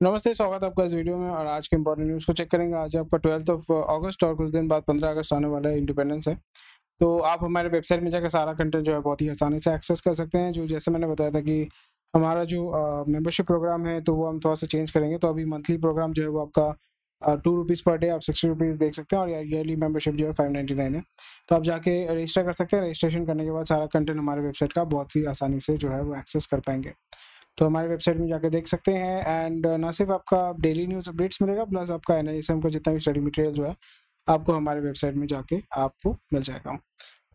नमस्ते, स्वागत है आपका इस वीडियो में। और आज के इंपॉर्टेंट न्यूज़ को चेक करेंगे। आज आपका 12 अगस्त और कुछ दिन बाद 15 अगस्त आने वाला है, इंडिपेंडेंस है। तो आप हमारे वेबसाइट में जाकर सारा कंटेंट जो है बहुत ही आसानी से एक्सेस कर सकते हैं। जो जैसे मैंने बताया था कि हमारा जो मेंबरशिप प्रोग्राम है तो वो हम थोड़ा सा चेंज करेंगे। तो अभी मंथली प्रोग्राम जो है वो आपका ₹2 पर डे आप ₹60 देख सकते हैं, और ईयरली मेंबरशिप जो है 599 है। तो आप जाके रजिस्टर कर सकते हैं। रजिस्ट्रेशन करने के बाद सारा कंटेंट हमारे वेबसाइट का बहुत ही आसानी से जो है वो एक्सेस कर पाएंगे। तो हमारे वेबसाइट में जाकर देख सकते हैं। एंड ना सिर्फ आपका डेली न्यूज़ अपडेट्स मिलेगा, प्लस आपका NISM का जितना भी स्टडी मटेरियल जो है आपको हमारे वेबसाइट में जाके आपको मिल जाएगा।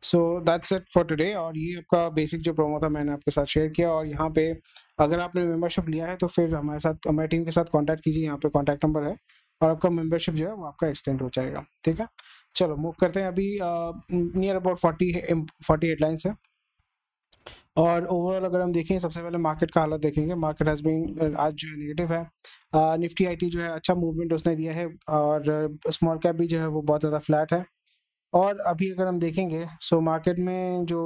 So that's it for today. और ये आपका बेसिक जो प्रोमो था मैंने आपके साथ शेयर किया। और यहाँ पे अगर आपने मेंबरशिप लिया है तो फिर हमारी टीम के साथ कॉन्टैक्ट कीजिए। यहाँ पे कॉन्टैक्ट नंबर है, और आपका मेंबरशिप जो है वो आपका एक्सटेंड हो जाएगा। ठीक है, चलो मूव करते हैं। अभी नियर अबाउट 40 हेडलाइंस है। और ओवरऑल अगर हम देखें, सबसे पहले मार्केट का हालत देखेंगे। मार्केट हैज़ बीन आज जो है नेगेटिव है। निफ्टी IT जो है अच्छा मूवमेंट उसने दिया है, और स्मॉल कैप भी जो है वो बहुत ज़्यादा फ्लैट है। और अभी अगर हम देखेंगे सो मार्केट में जो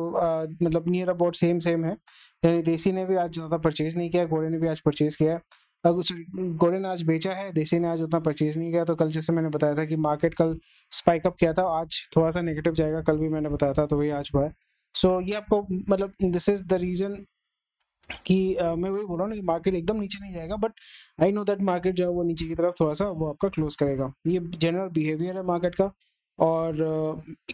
मतलब नियर अबाउट सेम है। यानी देसी ने भी आज ज़्यादा परचेज नहीं किया, घोड़े ने भी आज परचेज किया है। घोड़े ने आज बेचा है, देसी ने आज उतना परचेज नहीं किया। तो कल जैसे मैंने बताया था कि मार्केट कल स्पाइक अप किया था, आज थोड़ा सा नेगेटिव जाएगा, कल भी मैंने बताया था, तो वही आज हुआ है। सो ये आपको मतलब दिस इज द रीजन कि मैं वही बोल रहा हूँ ना कि मार्केट एकदम नीचे नहीं जाएगा, but I know that market जो है वो नीचे की तरफ थोड़ा सा वो आपका क्लोज करेगा। ये जनरल बिहेवियर है मार्केट का। और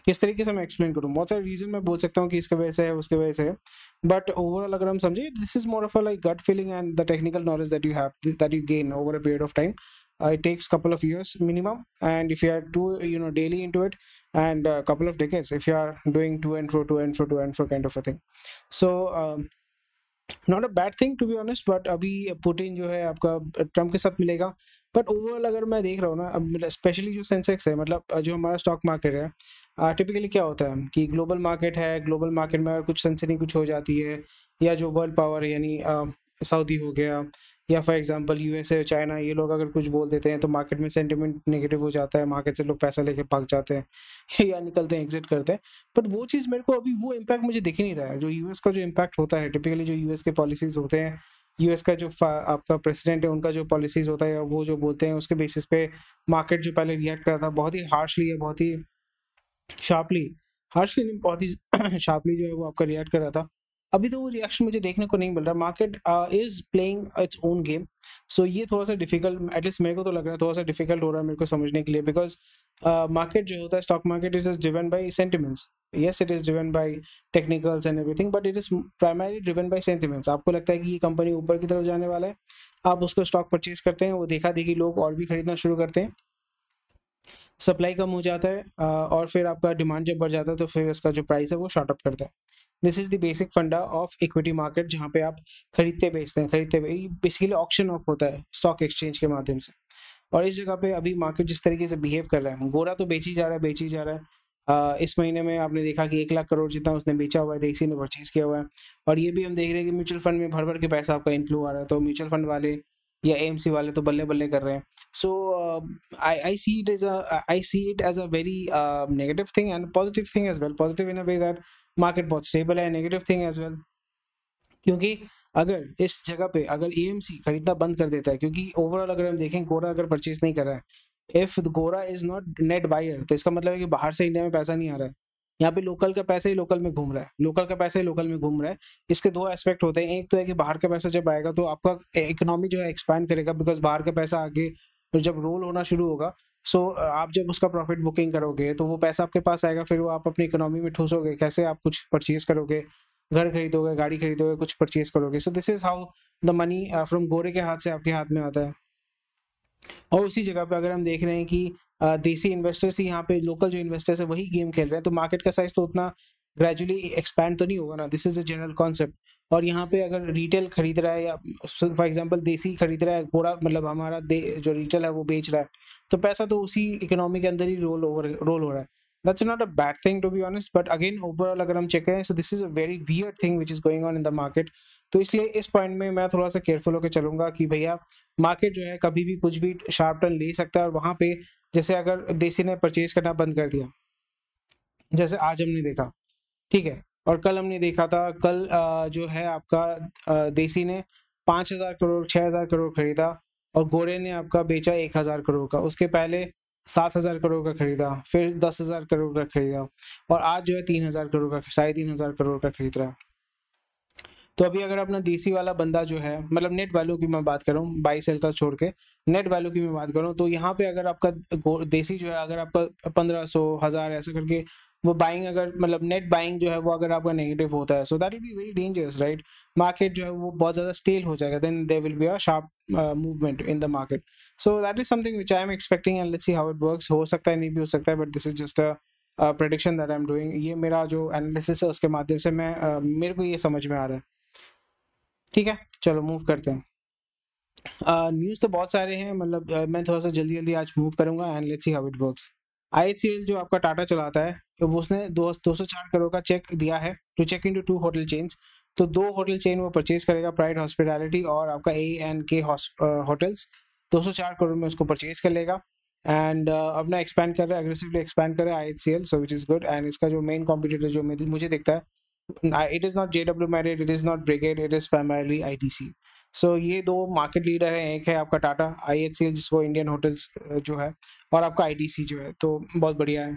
किस तरीके से मैं एक्सप्लेन करूँ, बहुत सारे रीजन मैं बोल सकता हूँ कि इसके वजह से है, उसके वजह से है। बट ओवरऑल अगर हम समझे, this is more of a like gut feeling and the technical knowledge that you gain over a period of time. It takes couple of years minimum, and if you are too daily into it, and a couple of decades if you are doing to and fro kind of a thing. So not a bad thing to be honest, but अभी Putin जो है आपका Trump के साथ मिलेगा। But overall अगर मैं देख रहा हूँ ना, अब स्पेशली जो सेंसेक्स है, मतलब जो हमारा स्टॉक मार्केट है, टिपिकली क्या होता है कि ग्लोबल मार्केट है, ग्लोबल मार्केट में अगर कुछ सनसनी कुछ हो जाती है, या जो वर्ल्ड पावर यानी सऊदी हो गया, या फॉर एग्जांपल USA चाइना, ये लोग अगर कुछ बोल देते हैं तो मार्केट में सेंटिमेंट नेगेटिव हो जाता है, मार्केट से लोग पैसा लेके भाग जाते हैं या निकलते हैं, एग्जिट करते हैं। बट वो चीज़ मेरे को अभी वो इम्पैक्ट मुझे दिख ही नहीं रहा है, जो US का जो इम्पैक्ट होता है। टिपिकली जो US के पॉलिसीज होते हैं, US का जो आपका प्रेसिडेंट है, उनका जो पॉलिसीज होता है, वो जो बोलते हैं उसके बेसिस पे मार्केट जो पहले रिएक्ट करता था बहुत ही हार्शली, या बहुत ही शार्पली, हार्शली नहीं, बहुत ही शार्पली जो है वो आपका रिएक्ट कर रहा था। अभी तो वो रिएक्शन मुझे देखने को नहीं मिल रहा। Market is playing its own game. So ये थोड़ा सा डिफिकल्ट, एटलीस्ट मेरे को तो लग रहा है थोड़ा सा डिफिकल्ट हो रहा है मेरे को समझने के लिए, बिकॉज मार्केट जो होता है, stock market, it is driven by sentiments. Yes, it is driven by technicals and everything, but it is primary driven by sentiments. आपको लगता है कि ये कंपनी ऊपर की तरफ जाने वाला है, आप उसको स्टॉक परचेज करते हैं, वो देखा देखी लोग और भी खरीदना शुरू करते हैं, सप्लाई कम हो जाता है, और फिर आपका डिमांड जब बढ़ जाता है तो फिर इसका जो प्राइस है वो शॉर्ट अप करता है। दिस इज द बेसिक फंडा ऑफ इक्विटी मार्केट, जहाँ पे आप खरीदते बेचते हैं, बेसिकली ऑक्शन ऑफ होता है स्टॉक एक्सचेंज के माध्यम से। और इस जगह पे अभी मार्केट जिस तरीके से बिहेव कर रहा है, गोरा तो बेच ही जा रहा है, बेच ही जा रहा है। इस महीने में आपने देखा कि 1 लाख करोड़ जितना उसने बेचा हुआ है, देसी ने परचेज किया हुआ है। और ये भी हम देख रहे हैं कि म्यूचुअल फंड में भर भर के पैसा आपका इनफ्लो आ रहा है, तो म्यूचुअल फंड वाले या AMC वाले तो बल्ले बल्ले कर रहे हैं। So I see it as a very negative thing and positive thing as well. Positive in a way that market बहुत stable है, negative thing as well, क्योंकि अगर इस जगह पे अगर AMC खरीदना बंद कर देता है, क्योंकि ओवरऑल अगर हम देखें, गोरा अगर परचेज नहीं कर रहा है, इफ गोरा इज नॉट नेट बायर, तो इसका मतलब है कि बाहर से इंडिया में पैसा नहीं आ रहा है। यहाँ पे लोकल का पैसा ही लोकल में घूम रहा है, लोकल का पैसा ही लोकल में घूम रहा है। इसके दो एस्पेक्ट होते हैं। एक तो है कि बाहर का पैसा जब आएगा तो आपका इकोनॉमी जो है एक्सपैंड करेगा, बिकॉज बाहर का पैसा आगे जब रोल होना शुरू होगा, सो आप जब उसका प्रॉफिट बुकिंग करोगे तो वो पैसा आपके पास आएगा, फिर वो आप अपनी इकोनॉमी में ठूसोगे, कैसे आप कुछ परचेज करोगे, घर खरीदोगे, गाड़ी खरीदोगे, कुछ परचेज करोगे। So this is how the money from गोरे के हाथ से आपके हाथ में आता है। और उसी जगह पे अगर हम देख रहे हैं कि देसी इन्वेस्टर्स ही यहाँ पे, लोकल जो इन्वेस्टर्स है वही गेम खेल रहे हैं, तो मार्केट का साइज तो उतना ग्रेजुअली एक्सपैंड तो नहीं होगा ना। This is a general concept. और यहाँ पे अगर रिटेल खरीद रहा है, या फॉर एग्जांपल देसी खरीद रहा है, गोरा मतलब हमारा जो रिटेल है वो बेच रहा है, तो पैसा तो उसी इकोनॉमी के अंदर ही रोल हो रहा है। That's not a bad thing to be honest, but again overall अगर हम चेक करें, so this is a very weird thing which is going on in the market. तो इसलिए इस पॉइंट में मैं थोड़ा सा केयरफुल होकर चलूंगा कि भैया मार्केट जो है कभी भी कुछ भी शार्प टर्न ले सकता है। और वहां पे जैसे अगर देसी ने परचेज करना बंद कर दिया, जैसे आज हमने देखा, ठीक है, और कल हमने देखा था, कल जो है आपका देसी ने 5,000 करोड़ 6,000 करोड़ खरीदा, और गोरे ने आपका बेचा 1000 करोड़ का, उसके पहले 7000 करोड़ का खरीदा, फिर 10,000 करोड़ का खरीदा, और आज जो है 3000 करोड़ का, 3500 करोड़ का खरीद रहा है। तो अभी अगर अपना देसी वाला बंदा जो है, मतलब नेट वैल्यू की मैं बात कर रहा हूँ, बाई सेल का छोड़ के नेट वैल्यू की मैं बात कर रहा हूँ, तो यहाँ पे अगर आपका देसी जो है, अगर आपका 1500 1000 ऐसा करके वो बाइंग, अगर मतलब नेट बाइंग जो है वो अगर आपका नेगेटिव होता है, so that will be very dangerous, right. Market जो है वो बहुत ज़्यादा स्टेल हो जाएगा, then there will be a sharp movement in the market. So that is something which I am expecting and let's see how it works. हो सकता है, नहीं भी हो सकता है, but this is just a prediction that I am doing. ये मेरा जो एनालिसिस है उसके माध्यम से मैं मेरे को ये समझ में आ रहा है। ठीक है, चलो मूव करते हैं। न्यूज़ तो बहुत सारे हैं, मतलब मैं थोड़ा सा जल्दी जल्दी आज मूव करूंगा and let's see how it works. IHCL जो आपका टाटा चलाता है, वो उसने 204 करोड़ का चेक दिया है to check into 2 hotel chains. तो 2 होटल चेन वो परचेज करेगा, प्राइड हॉस्पिटैलिटी और आपका A&K होटल्स। 204 करोड़ में उसको परचेज कर लेगा एंड अपना एक्सपैंड कर रहा है, एग्रेसिवली एक्सपैंड कर रहा है IHCL, so which is good. And इसका जो मेन कॉम्पिटिटर जो मुझे दिखता है, it is not JW Marriott, it is not Brigade, it is primarily ITC। सो ये दो मार्केट लीडर हैं, एक है आपका टाटा IHCL जिसको इंडियन होटल्स जो है, और आपका ITC जो है, तो बहुत बढ़िया है।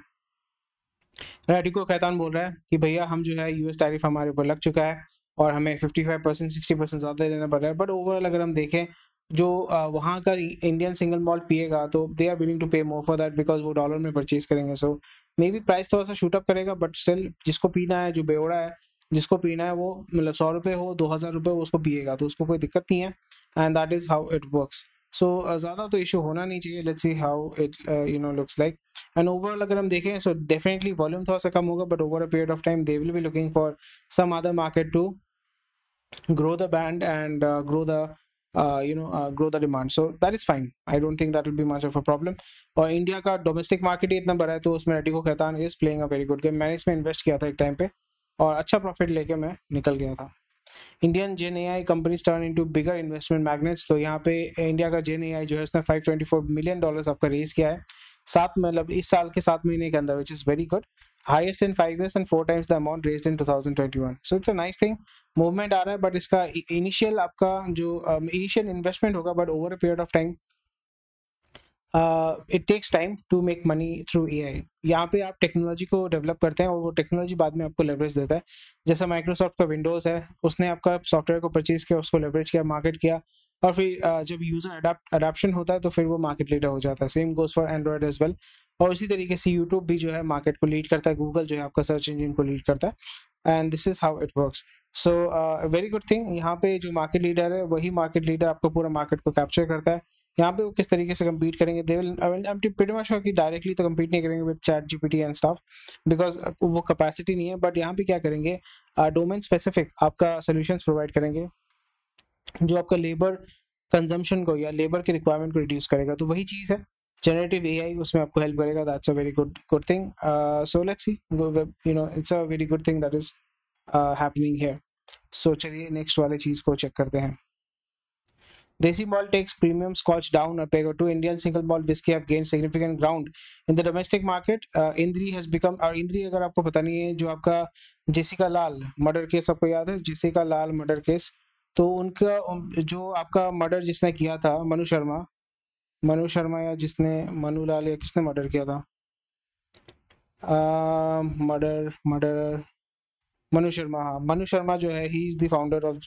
रेडिको खैतान बोल रहा है कि भैया हम जो है यूएस टैरिफ हमारे ऊपर लग चुका है और हमें 55% 60% ज़्यादा देना पड़ रहा है, बट ओवरऑल अगर हम देखें जो वहाँ का इंडियन सिंगल मॉल्ट पिएगा तो दे आर विलिंग टू पे मोर फॉर दैट बिकॉज वो डॉलर में परचेज करेंगे। सो मे बी प्राइस थोड़ा सा शूट अप करेगा, बट स्टिल जिसको पीना है, जो बेवड़ा है जिसको पीना है, वो मतलब 100 रुपये हो 2000 रुपये वो उसको पिएगा, तो उसको कोई दिक्कत नहीं है। And that is how it works. So ज़्यादा तो इशू होना नहीं चाहिए। Let's see how it looks like. And overall अगर हम देखें, सो डेफिनेटली वॉल्यूम थोड़ा सा कम होगा, but over a period of time they will be looking for some other market to grow the band and grow the demand, so that is fine. I don't think that will be much of a problem। और India का domestic market ही इतना बड़ा है, तो उसमें Radico Khaitan is playing a very good game. मैंने इसमें invest किया था एक टाइम पे और अच्छा प्रॉफिट लेके मैं निकल गया था। इंडियन जेन AI कंपनीज टर्न इनटू बिगर इन्वेस्टमेंट मैग्नेट्स। तो यहाँ पे इंडिया का जेन AI जो है उसने $524 मिलियन आपका रेज किया है, सात मतलब इस साल के 7 महीने के अंदर, which is very good, highest in 5 years and 4 times the amount raised in 2021। So it's a nice thing, movement आ रहा है, बट इसका इनिशियल आपका जो इनिशियल इन्वेस्टमेंट होगा, but over a period of time it takes time to make money through AI। यहाँ पे आप टेक्नोलॉजी को डेवलप करते हैं और वो टेक्नोलॉजी बाद में आपको लेवरेज देता है। जैसा माइक्रोसॉफ्ट का विंडोज़ है, उसने आपका सॉफ्टवेयर को परचेज किया, उसको लेवरेज किया, मार्केट किया, और फिर जब यूज़र अडाप्शन होता है तो फिर वो मार्केट लीडर हो जाता है। Same goes for Android as well. और इसी तरीके से यूट्यूब भी जो है मार्केट को लीड करता है, गूगल जो है आपका सर्च इंजन को लीड करता है, and this is how it works. So very good thing. यहाँ पे जो मार्केट लीडर है वही मार्केट लीडर आपको पूरा मार्केट को कैप्चर करता है। यहाँ पे वो किस तरीके से कम्पीट करेंगे, they will I am pretty much sure कि डायरेक्टली तो कम्पीट नहीं करेंगे with chat GPT and stuff, because वो कैपेसिटी नहीं है। बट यहाँ पे क्या करेंगे, डोमेन स्पेसिफिक आपका सोल्यूशंस प्रोवाइड करेंगे जो आपका लेबर कंजम्पशन को या लेबर के रिक्वायरमेंट को रिड्यूस करेगा। तो वही चीज़ है, जनरेटिव AI उसमें आपको हेल्प करेगा। That's a very good thing. So let's see, it's a very good thing that is happening here. So चलिए नेक्स्ट वाले चीज़ को चेक करते हैं। Desi Malt takes premium Scotch down a peg or two. Indian single malt whiskey have gained significant ground in the domestic market. Indri has become, और इंद्री अगर आपको पता नहीं है, जो आपका जेसिका लाल मर्डर केस आपको याद है, जेसिका लाल मर्डर केस, तो उनका जो आपका मर्डर जिसने किया था, मनु शर्मा या जिसने मनु लाल या किसने मर्डर किया था, मर्डर मनु शर्मा। हाँ, मनु शर्मा जो है he is the founder of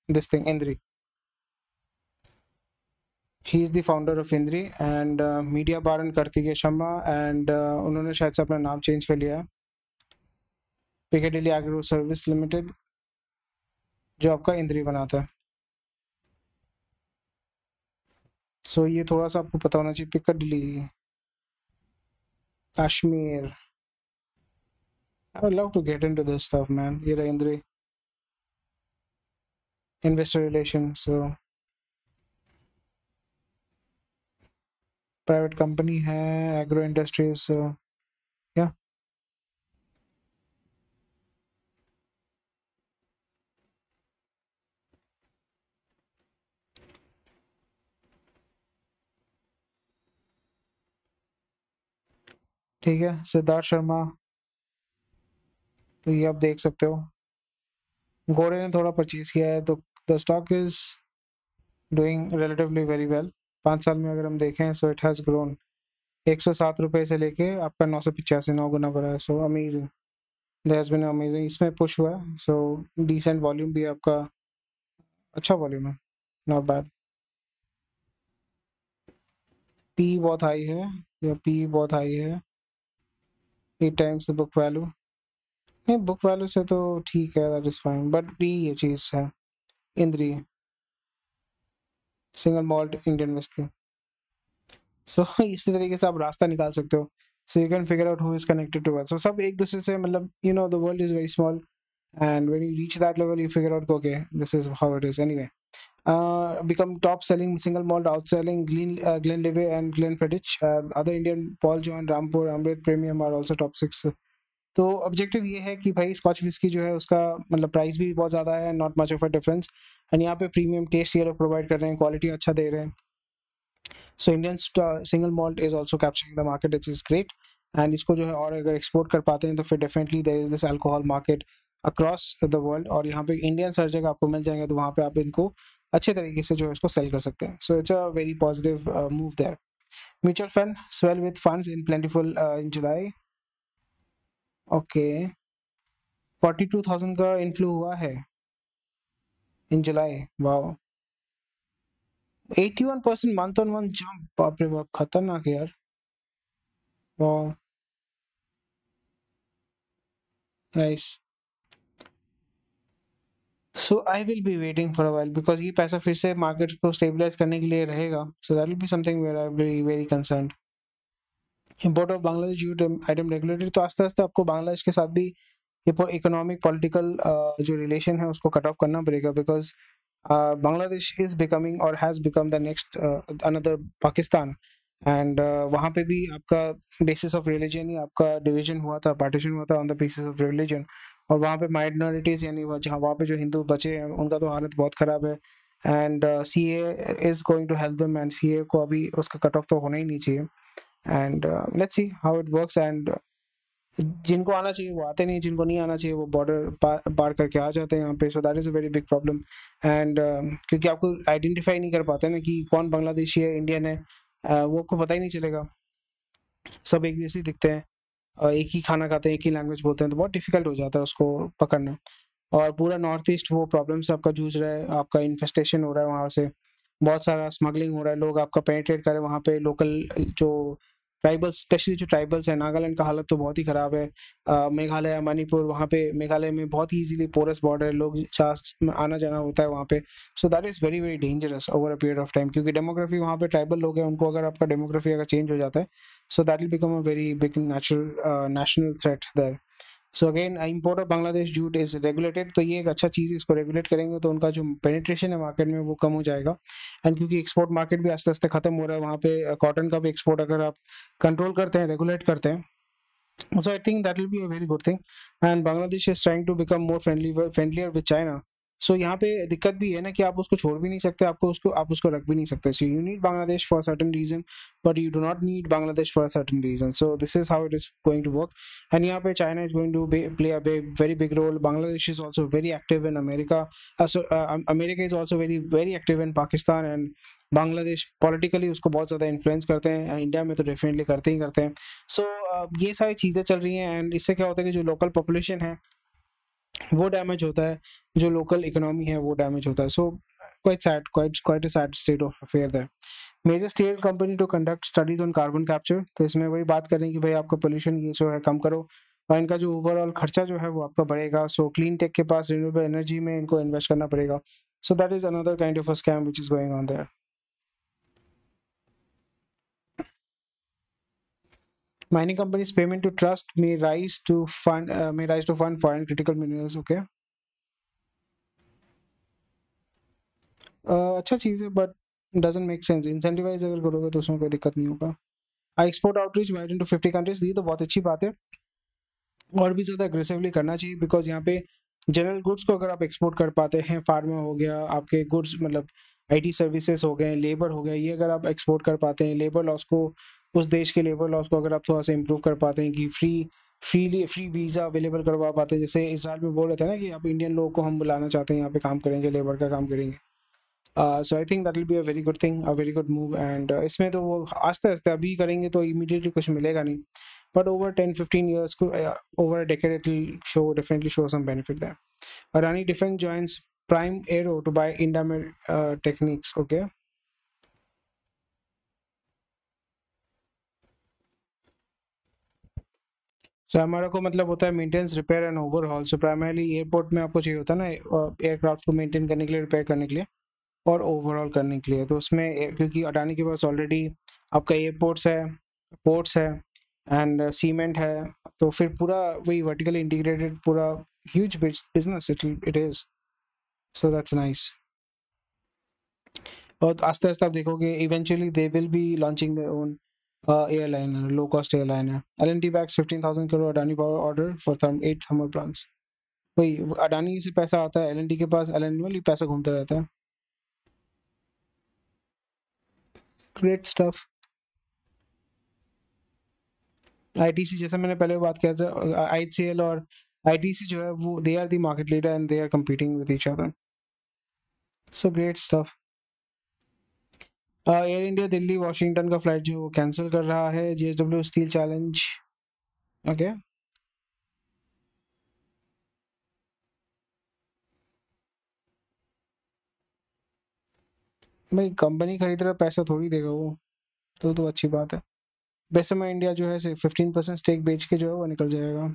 this thing Indri. He is the founder of Indri and media baron Kartikeya Sharma, and उन्होंने शायद से अपना नाम चेंज कर लिया है, पिकेडिली एग्रो सर्विस लिमिटेड, जो आपका इंद्री बनाता है। सो ये थोड़ा सा आपको पता होना चाहिए। Piccadilly, Kashmir, I would love to get into this stuff man. ये रहा Indri, investor relation, so private company है, एग्रो इंडस्ट्रीज, सो या ठीक है। सिद्धार्थ शर्मा, तो ये आप देख सकते हो, गोरे ने थोड़ा परचेज किया है, तो the stock is doing relatively very well. 5 साल में अगर हम देखें सो इट हैज़ ग्रोन 107 रुपये से लेके आपका 985, 9 गुना बढ़ा है। So amazing, there has been amazing. इसमें पुश हुआ है, सो डिसेंट वॉल्यूम भी आपका, अच्छा वॉल्यूम है, नॉट बैड। पी बहुत हाई है, या पी बहुत हाई है, 8 टाइम्स द बुक वैल्यू। नहीं, बुक वैल्यू से तो ठीक है, that is fine, but P ये चीज़ है Indri, single malt Indian whisky. So इसी तरीके से आप रास्ता निकाल सकते हो, so you can figure out who is connected to what. So सब एक दूसरे से, मतलब you know the world is very small, and when you reach that level you figure out okay this is how it is anyway. Become top selling single malt, outselling Glenlivet and Glenfiddich. Other Indian Paul John, Rampur, Amrit Premium are also top 6. तो objective ये है कि भाई scotch whisky जो है उसका मतलब price भी बहुत ज़्यादा है, not much of a difference, and यहाँ पे प्रीमियम टेस्ट ये लोग प्रोवाइड कर रहे हैं, क्वालिटी अच्छा दे रहे हैं। So Indian single malt is also capturing the market, it's is great. And इसको जो है और अगर एक्सपोर्ट कर पाते हैं तो फिर definitely there is this alcohol market across the world, और यहाँ पे इंडियन हर जगह आपको मिल जाएंगे, तो वहाँ पे आप इनको अच्छे तरीके से जो है इसको सेल कर सकते हैं। So it's a very positive move there. Mutual fund swell with funds in plentiful in July. Okay, 42,000 का इनफ्लो हुआ है in July, wow. 81% month on month jump, बाप रे बाप, खतरनाक है यार, wow, nice. So I will be waiting for a while, because ये पैसा फिर से मार्केट को स्टेबलाइज करने के लिए रहेगा, so that will be something where I will be very concerned. Import of Bangladesh jute item regulated, तो आस्ते आस्ते आपको बांग्लादेश के साथ भी इकोनॉमिक पॉलिटिकल जो रिलेशन है उसको कट ऑफ करना पड़ेगा, बिकॉज बांग्लादेश इज बिकमिंग और has become the next another Pakistan, and वहाँ पे भी आपका बेसिस ऑफ रिलीजन ही आपका डिवीजन हुआ था, पार्टीशन हुआ था on the basis of religion, और वहाँ पे माइनॉरिटीज़ यानी जहाँ वहाँ पे जो हिंदू बचे हैं उनका तो हालत बहुत ख़राब है, and C A is going to help them, and C A को अभी उसका कट ऑफ तो होना ही नहीं चाहिए, and let's see how it works. And जिनको आना चाहिए वो आते नहीं, जिनको नहीं आना चाहिए वो बॉर्डर पार करके आ जाते हैं यहाँ पे, so that is a very big problem. And क्योंकि आपको आइडेंटिफाई नहीं कर पाते ना कि कौन बांग्लादेशी है, इंडियन है, वो आपको पता ही नहीं चलेगा, सब एक जैसे दिखते हैं, एक ही खाना खाते हैं, एक ही लैंग्वेज बोलते हैं, तो बहुत डिफिकल्ट हो जाता है उसको पकड़ना। और पूरा नॉर्थ ईस्ट वो प्रॉब्लम से आपका जूझ रहा है, आपका इन्फेस्टेशन हो रहा है वहाँ से, बहुत सारा स्मगलिंग हो रहा है, लोग आपका पेनिट्रेट कर रहे हैं वहाँ पे, लोकल जो ट्राइबल्स, स्पेशली जो ट्राइबल्स है, नागालैंड का हालत तो बहुत ही ख़राब है, मेघालय, मणिपुर, वहाँ पे मेघालय में बहुत ही इजीली पोरस बॉर्डर है, लोग आना जाना होता है वहाँ पे, so that is very very dangerous over a period of time, क्योंकि डेमोग्राफी वहाँ पे ट्राइबल लोग हैं, उनको अगर आपका डेमोग्राफी अगर चेंज हो जाता है, so that will become a very big national threat there. So again import of Bangladesh jute is regulated, तो ये एक अच्छा चीज़ है, इसको रेगुलेट करेंगे तो उनका जो पेनिट्रेशन है मार्केट में वो कम हो जाएगा, एंड क्योंकि एक्सपोर्ट मार्केट भी आस्ते आस्ते खत्म हो रहा है वहाँ पे, कॉटन का भी एक्सपोर्ट अगर आप कंट्रोल करते हैं, रेगुलेट करते हैं, so I think that will be a very good thing, and Bangladesh is trying to become more friendlier with China. So यहाँ पे दिक्कत भी है ना कि आप उसको छोड़ भी नहीं सकते, आप उसको रख भी नहीं सकते, so you need Bangladesh for a certain reason but you do not need Bangladesh for a certain reason, so this is how it is going to work, and यहाँ पे China is going to play a very big role. Bangladesh is also very active in America, America is also very very active in Pakistan, and Bangladesh politically उसको बहुत ज़्यादा influence करते हैं, India में तो definitely करते ही करते हैं। सो ये सारी चीज़ें चल रही हैं, एंड इससे क्या होता है कि जो लोकल पॉपुलेशन है वो डैमेज होता है, जो लोकल इकोनॉमी है वो डैमेज होता है, so quite a sad state of affair that. Major state company to conduct studies on carbon capture, तो इसमें वही बात करें कि भाई आपका पोल्यूशन ये जो है कम करो, और इनका जो ओवरऑल खर्चा जो है वो आपका बढ़ेगा, सो क्लीन टेक के पास रिन्यूएबल एनर्जी में इनको इन्वेस्ट करना पड़ेगा, सो that is another kind of a scam which is going on their. Mining companies' payment to trust may rise to fund foreign critical minerals. Okay, अच्छा चीज़ है but doesn't make sense. Incentivize अगर करोगे तो उसमें कोई दिक्कत नहीं होगा। Export outreach wide into 50 countries, ये तो बहुत अच्छी बात है, और भी ज़्यादा अग्रेसिवली करना चाहिए, बिकॉज यहाँ पे जनरल गुड्स को अगर आप एक्सपोर्ट कर पाते हैं, फार्मा हो गया, आपके गुड्स मतलब आईटी सर्विसेज हो गए, लेबर हो गया, ये अगर आप एक्सपोर्ट कर पाते हैं, लेबर लॉस को, उस देश के लेबर लॉस को अगर आप थोड़ा सा इम्प्रूव कर पाते हैं कि फ्री वीज़ा अवेलेबल करवा पाते हैं, जैसे इसराइल में बोल रहे थे ना कि आप इंडियन लोगों को हम बुलाना चाहते हैं यहाँ पे काम करेंगे, लेबर का काम करेंगे, so I think that will be a very good thing, a very good move. And इसमें तो वो आस्ते आस्ते अभी करेंगे तो इमीडिएटली कुछ मिलेगा नहीं, but over 10-15 years, over a decade, it will definitely show some benefit there. Adani Defence joins Prime Aero to buy Indamer Techniques. Okay. So हमारा को मतलब होता है maintenance, repair and overhaul. So primarily airport में आपको चाहिए होता है ना एयरक्राफ्ट को मेंटेन करने के लिए, रिपेयर करने के लिए और ओवरऑल करने के लिए। तो उसमें क्योंकि अडानी के पास ऑलरेडी आपका एयरपोर्ट्स है, पोर्ट्स है एंड सीमेंट है, तो फिर पूरा वही वर्टिकली इंटीग्रेटेड पूरा huge business it is. So that's nice. और आस्ते आस्ते आप देखोगे eventually they will be launching their own airliner, low cost airliner. L&T backs 15,000 crore Adani power order for 8 thermal plants. वही अडानी से पैसा आता है, L&T के पास एनुअली पैसा घूमता रहता है। Great stuff. आईटीसी जैसा मैंने पहले बात किया था, आईसीएल और आईटीसी जो है वो they are the market leader and they are competing with each other. So great stuff. Air India Delhi Washington का फ्लाइट जो वो कैंसिल कर रहा है, जेएसडब्ल्यू स्टील चैलेंज। ओके भाई, कंपनी खरीद रहा, पैसा थोड़ी देगा वो, तो अच्छी बात है। वैसे मैं इंडिया जो है 15% स्टेक बेच के जो है वो निकल जाएगा।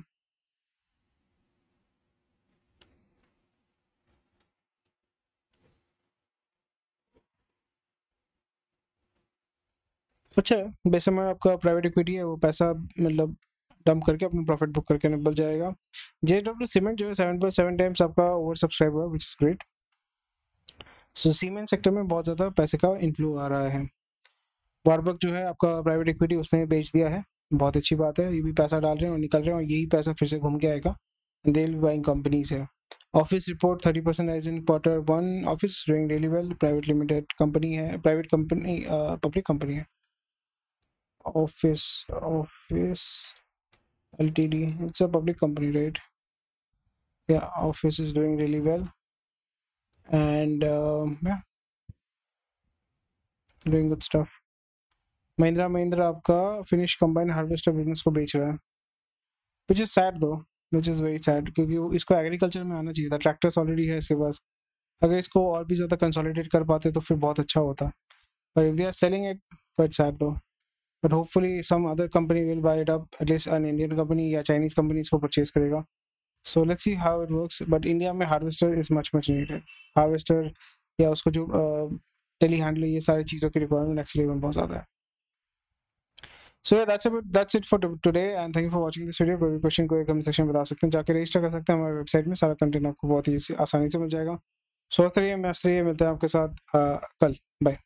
अच्छा है, वैसे में आपका प्राइवेट इक्विटी है, वो पैसा मतलब डंप करके अपना प्रॉफिट बुक करके निकल जाएगा। जेडब्ल्यू सीमेंट जो है 7.7 टाइम्स आपका ओवर सब्सक्राइब हुआ, which is great. So cement sector में बहुत ज़्यादा पैसे का इन्फ्लो आ रहा है। वारबर्ग जो है आपका प्राइवेट इक्विटी उसने बेच दिया है, बहुत अच्छी बात है। ये भी पैसा डाल रहे हैं और निकल रहे हैं, और यही पैसा फिर से घूम के आएगा। They will be buying companies है। Office report 30% rise in Q1। Office doing really well, private limited company है, प्राइवेट कंपनी पब्लिक कंपनी है। Office Ltd, it's a public company, right? Yeah, office is doing really well, and yeah, doing good stuff. Mahindra आपका finish combine harvester business को बेच रहा है, which is sad दो, विच is very sad, क्योंकि इसको agriculture में आना चाहिए था। ट्रैक्टर्स ऑलरेडी है इसके पास, अगर इसको और भी ज़्यादा कंसोलिडेट कर पाते तो फिर बहुत अच्छा होता। पर if they are selling it, quite sad though. But hopefully some other company will buy it up, at least an Indian company या चाइनीज कंपनी इसको परचेज करेगा। So let's see how it works. But India में harvester is much needed. Harvester या उसको जो tele handler, ये सारी चीज़ों की रिक्वायरमेंट एक्चुअली में बहुत ज़्यादा है। सो that's it for today, and thank you for watching this video। कोई क्वेश्चन कोई कमेंट सेक्शन में बता सकते हैं, जाके रजिस्टर कर सकते हैं हमारे वेबसाइट में। सारा कंटेंट आपको बहुत ही आसानी से मिल जाएगा। स्वस्थ रहिए, मस्त रहिए, मिलते हैं आपके साथ कल। बाय।